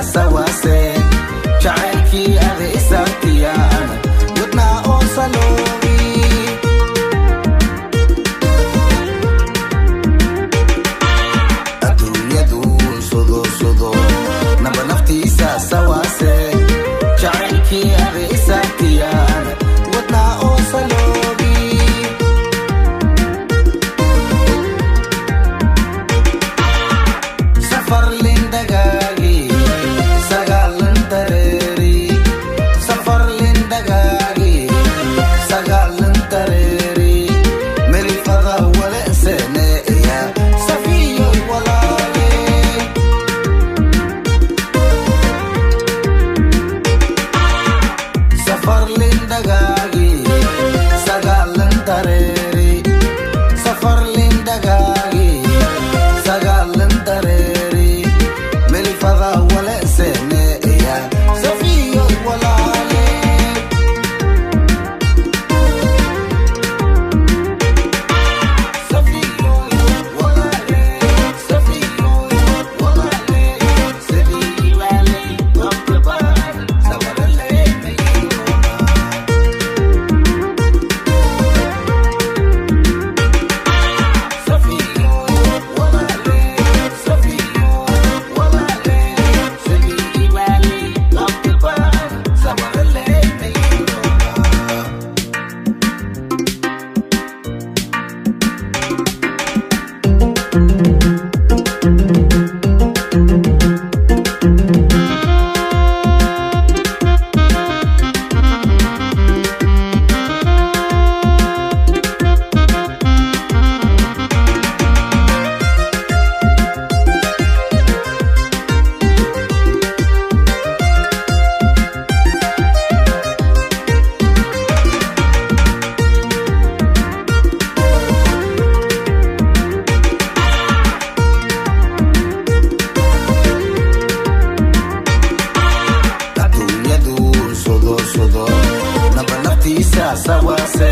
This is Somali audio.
sawase jacaylkii ada isaagtiyaana wadnaa oo saloobi adduunyadu sodo naba naftiisa sawase jacaylkii ada isaagtiyaana wadnaa oo saloobi safar lindagaagi sagaalan dareeri safar lindagaagi sagaalan dareeri melifada waleseneeya safiyo walaale safar lindagaagi sagaalan dareeri safar lindagaagi sagaalan dareeri melifada waleseneeya safiyo walaale safiyo walaale safiyo walaale safiyo walaale qofkabar sabarale mayroona safiyo walaale safiyo walaale safiyo walaale qofkabar sabarale mayroona adduunyadu sodo naba naftiisa sawase